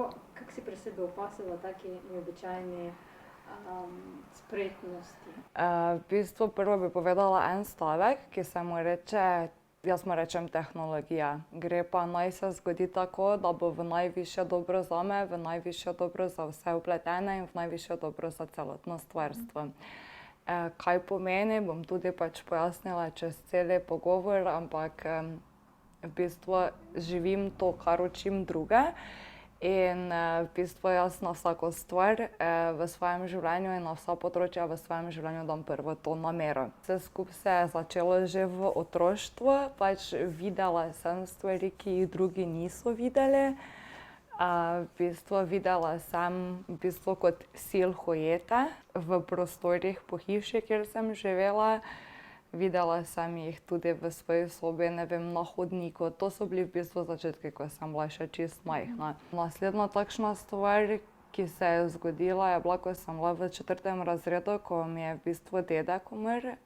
kako si pri sebi opazila taki neobičajni spretnosti? V bistvu prvo bi povedala en stavek, ki se mu reče, jaz mu rečem tehnologija. Gre pa naj se zgodi tako, da bo v najvišje dobro zame, v najvišje dobro za vse vpletene in v najvišje dobro za celotno stvarstvo. Kaj pomeni, bom tudi pač pojasnila čez cel pogovor, ampak v bistvu živim to, kar učim druge. In v bistvu jaz na vsako stvar v svojem življenju in na vsa področja v svojem življenju dam prvo to namero. Vse skupaj se je začelo že v otroštvu, pač videla sem stvari, ki jih drugi niso videli. V bistvu videla sem kot silhuete v prostorih po hiši, kjer sem živela. Videla sem jih tudi v svoji sobi, ne vem, na hodniku. To so bili v bistvu začetki, ko sem bila še čisto majhna. Naslednja takšna stvar, ki se je zgodila, je bila, ko sem bila v 4. razredu, ko mi je v bistvu dedek umrl.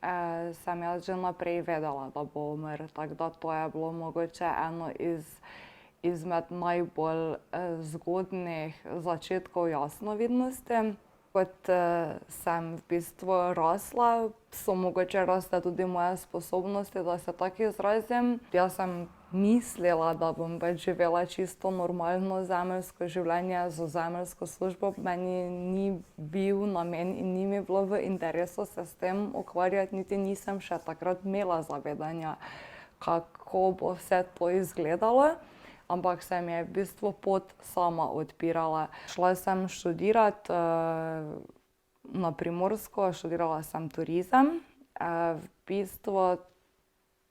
Sem jaz že naprej vedela, da bo umrl, tako da to je bilo mogoče eno izmed najbolj zgodnjih začetkov jasnovidnosti. Kot sem v bistvu rasla, so mogoče rasle tudi moje sposobnosti, da se tako izrazim. Jaz sem mislila, da bom pač živela čisto normalno zemeljsko življenje z zemeljsko službo. Meni ni bil namen in ni mi bilo v interesu se s tem ukvarjati, niti nisem še takrat imela zavedanja, kako bo vse to izgledalo. Ampak se mi je v bistvu pot sama odpirala. Šla sem študirat na Primorsko, študirala sem turizem. V bistvu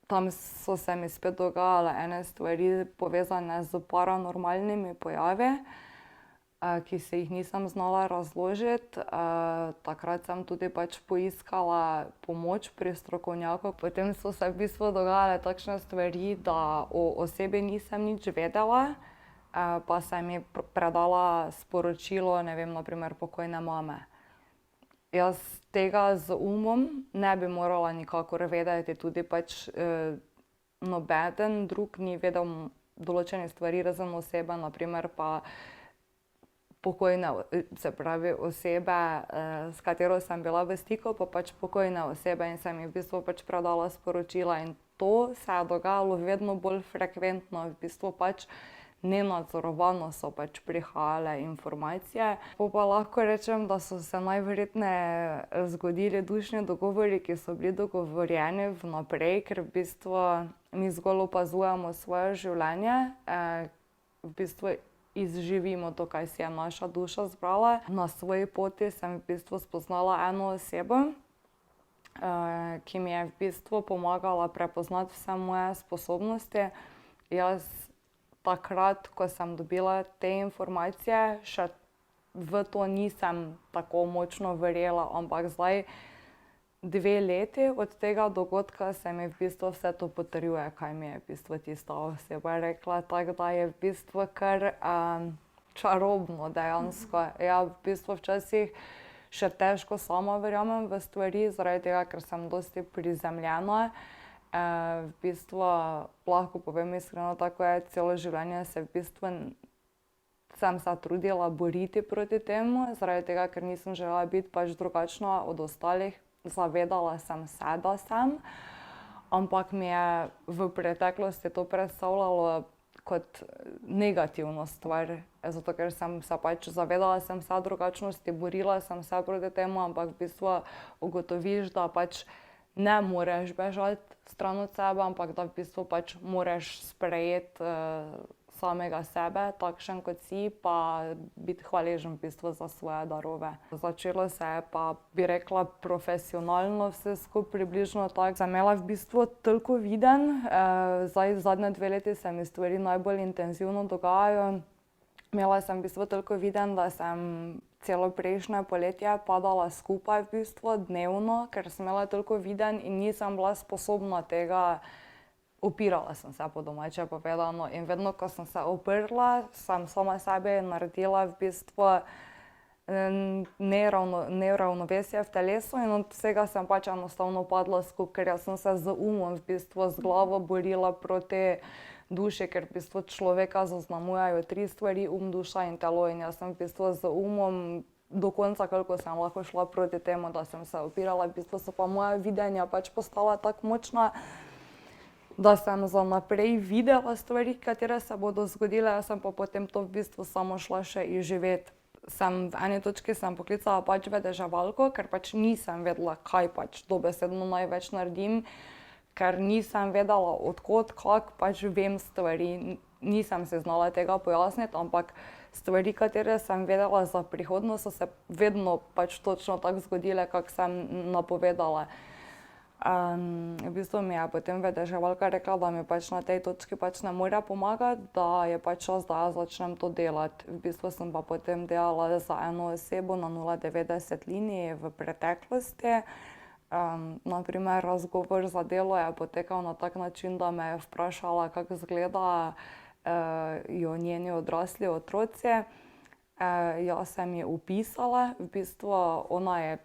tam so se mi spet dogajale ene stvari povezane s paranormalnimi pojavi, ki si jih nisem znala razložiti. Takrat sem tudi pač poiskala pomoč pri strokovnjaku. Potem so se v bistvu dogajale takšne stvari, da o osebi nisem nič vedela, pa se mi predala sporočilo, ne vem, na primer pokojne mame. Jaz tega z umom ne bi morala nikakor vedeti, tudi pač nobeden drug ni vedel določenih stvari razen osebe, na primer pa pokojne, se pravi osebe, s katero sem bila v stiku, pa pač pokojne osebe in sem ji v bistvu pač predala sporočila. In to se je dogajalo vedno bolj frekventno, v bistvu pač nenadzorovano so pač prihajale informacije. Pol pa lahko rečem, da so se najverjetneje zgodili dušni dogovori, ki so bili dogovorjeni vnaprej, ker v bistvu mi zgolj opazujemo svoje življenje, v bistvu izživimo to, kaj si je naša duša zbrala. Na svoji poti sem v bistvu spoznala eno osebo, ki mi je v bistvu pomagala prepoznati vse moje sposobnosti. Jaz takrat, ko sem dobila te informacije, še v to nisem tako močno verjela, ampak zdaj 2 leti od tega dogodka se mi v bistvu vse to potrjuje, kaj mi je v bistvu tista oseba rekla, tako da je v bistvu kar čarobno dejansko. Ja, v bistvu včasih še težko sama verjamem v stvari, zaradi tega, ker sem dosti prizemljena. V bistvu lahko povem iskreno, tako je, celo življenje se v bistvu sem se trudila boriti proti temu, zaradi tega, ker nisem želela biti pač drugačna od ostalih. Zavedala sem se, da sem, ampak mi je v preteklosti to predstavljalo kot negativno stvar, zato ker sem se pač zavedala sem se drugačnosti, borila sem se proti temu, ampak v bistvu ugotoviš, da pač ne moreš bežati stran od sebe, ampak da v bistvu pač moraš sprejeti samega sebe, takšen kot si, pa biti hvaležen v bistvu za svoje darove. Začelo se je pa, bi rekla, profesionalno vse skupaj približno tako. Sem imela v bistvu toliko videnj, zdaj zadnje 2 leti se mi stvari najbolj intenzivno dogajajo. Imela sem v bistvu toliko videnj, da sem celo prejšnje poletje padala skupaj v bistvu dnevno, ker sem imela toliko videnj in nisem bila sposobna tega. Upirala sem se, po domače povedano, in vedno, ko sem se uprla, sem sama sebi naredila v bistvu neravnovesje v telesu in od vsega sem pač enostavno padla skupaj, ker jaz sem se z umom, v bistvu z glavo borila proti duši, ker v bistvu človeka zaznamujejo 3 stvari, duša in telo, in jaz sem v bistvu z do konca, koliko sem lahko šla proti temu, da sem se opirala, v bistvu so pa moja videnja pač postala tako močna, da sem za naprej videla stvari, katere se bodo zgodile, jaz sem pa potem to v bistvu samo šla še izživeti. V eni točki sem poklicala pač vedeževalko, ker pač nisem vedela, kaj pač dobesedno največ naredim, ker nisem vedela od kod, kako pač vem stvari. Nisem si znala tega pojasniti, ampak stvari, katere sem vedela za prihodnost, so se vedno pač točno tako zgodile, kako sem napovedala. V bistvu mi je potem vedeževalka rekla, da mi pač na tej točki pač ne more pomagati, da je pač čas, da jaz začnem to delati. V bistvu sem pa potem delala za eno osebo na 090 liniji v preteklosti. Na primer, razgovor za delo je potekal na tak način, da me je vprašala, kako izgledajo njeni odrasli otroci. Jaz sem ji opisala, v bistvu ona je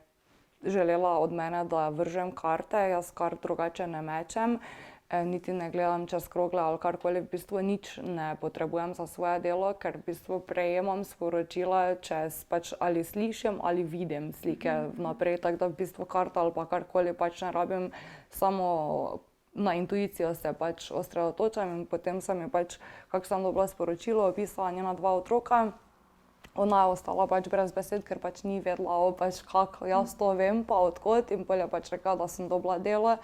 želela od mene, da vržem karte, jaz kart drugače ne mečem, niti ne gledam čez krogle ali karkoli, v bistvu nič ne potrebujem za svoje delo, ker v bistvu prejemam sporočila čez pač ali slišim ali vidim slike vnaprej, tako da v bistvu karta ali pa karkoli pač ne rabim, samo na intuicijo se pač osredotočam in potem sem ji pač, kako sem dobila sporočilo, opisala njena 2 otroka. Ona je ostala pač brez besed, ker pač ni vedela, pač kako jaz to vem, pa od kod, in pol je pač rekla, da sem dobila delo.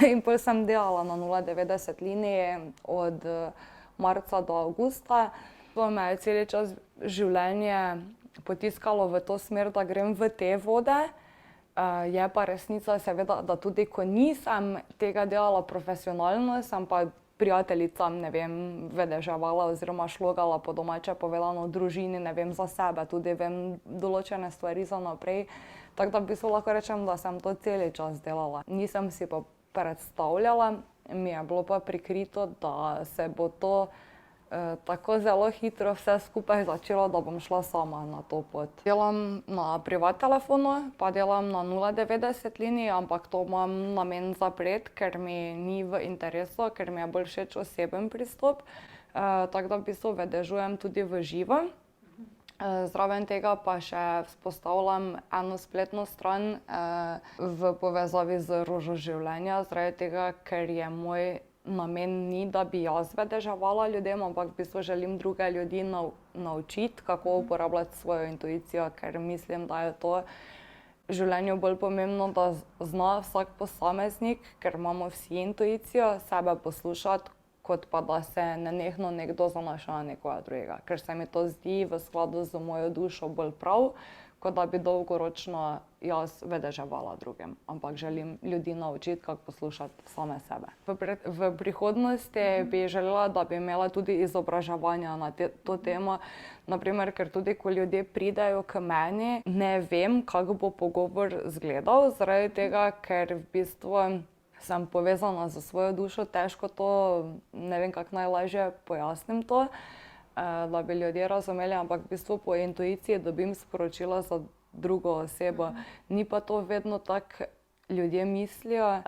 In pol sem delala na 090 liniji od marca do avgusta. To me je cel čas življenje potiskalo v to smer, da grem v te vode. Je pa resnica seveda, da tudi ko nisem tega delala profesionalno, sem pa prijateljicam, ne vem, vedeževala oziroma šlogala, po domače povedano, v družini, ne vem, za sebe, tudi vem določene stvari za naprej. Tako da v bistvu lahko rečem, da sem to cel čas delala. Nisem si pa predstavljala, mi je bilo pa prikrito, da se bo to tako zelo hitro vse skupaj začelo, da bom šla sama na to pot. Delam na privat telefonu, pa delam na 090 liniji, ampak to imam namen zapreti, ker mi ni v interesu, ker mi je bolj všeč oseben pristop. Tako da v bistvu vedežujem tudi v živo. Zraven tega pa še vzpostavljam eno spletno stran v povezavi z Rožo življenja, zaradi tega, ker je moj namen ni, da bi jaz vedeževala ljudem, ampak v bistvu želim druge ljudi naučiti, kako uporabljati svojo intuicijo, ker mislim, da je to v življenju bolj pomembno, da zna vsak posameznik, ker imamo vsi intuicijo, sebe poslušati, kot pa da se nenehno nekdo zanaša na nekoga drugega. Ker se mi to zdi v skladu z mojo dušo bolj prav, kot da bi dolgoročno jaz vedeževala drugim, ampak želim ljudi naučiti, kako poslušati same sebe. V prihodnosti bi želela, da bi imela tudi izobraževanja na to temo, na primer, ker tudi ko ljudje pridejo k meni, ne vem, kako bo pogovor izgledal, zaradi tega, ker v bistvu sem povezana s svojo dušo, težko to, ne vem, kako najlažje pojasnim to, da bi ljudje razumeli, ampak v bistvu po intuiciji dobim sporočila za drugo osebo. Ni pa to vedno tako, ljudje mislijo,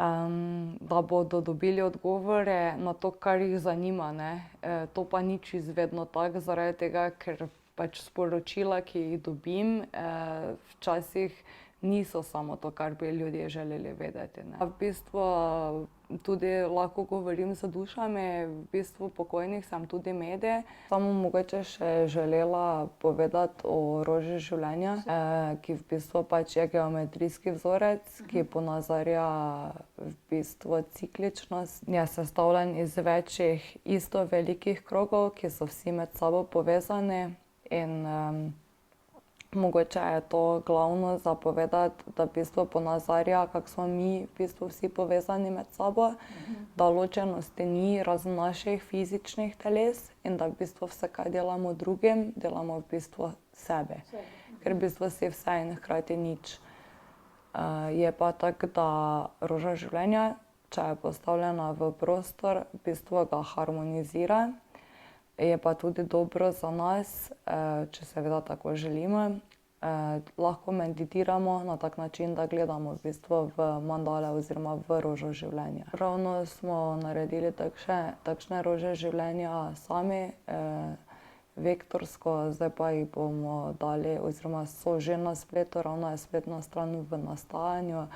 da bodo dobili odgovore na to, kar jih zanima, ne. To pa ni čisto vedno tako, zaradi tega, ker pač sporočila, ki jih dobim, včasih niso samo to, kar bi ljudje želeli vedeti, ne. V bistvu tudi lahko govorim z dušami, v bistvu pokojnih, sem tudi medij. Samo mogoče še želela povedati o Roži življenja, ki v bistvu pač je geometrijski vzorec, ki ponazarja v bistvu cikličnost. Je sestavljen iz večih isto velikih krogov, ki so vsi med sabo povezani, in mogoče je to glavno za povedati, da v bistvu ponazarja, kako smo mi v bistvu vsi povezani med sabo, da ločenosti ni razen naših fizičnih teles in da v bistvu vse, kaj delamo drugim, delamo v bistvu sebi. Ker v bistvu si vse in hkrati nič. Je pa tako, da Roža življenja, če je postavljena v prostor, v bistvu ga harmonizira. Je pa tudi dobro za nas, če seveda tako želimo, lahko meditiramo na tak način, da gledamo v bistvu v mandale oziroma v rožo življenja. Ravno smo naredili takšne rože življenja sami, vektorsko, zdaj pa jih bomo dali oziroma so že na spletu, ravno je spletna stran v nastajanju,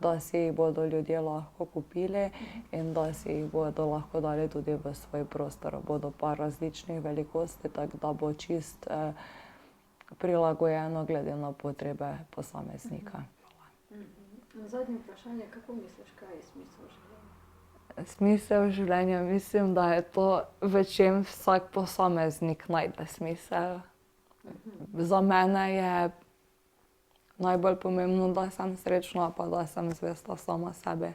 da si jih bodo ljudje lahko kupili in da si jih bodo lahko dali tudi v svoj prostor. Bodo pa različnih velikosti, tako da bo čisto prilagojeno glede na potrebe posameznika. Zadnje vprašanje, kako misliš, kaj je smisel življenja? Smisel življenja, mislim, da je to, v čem vsak posameznik najde smisel. Za mene je najbolj pomembno, da sem srečna pa da sem zvesta sama sebi.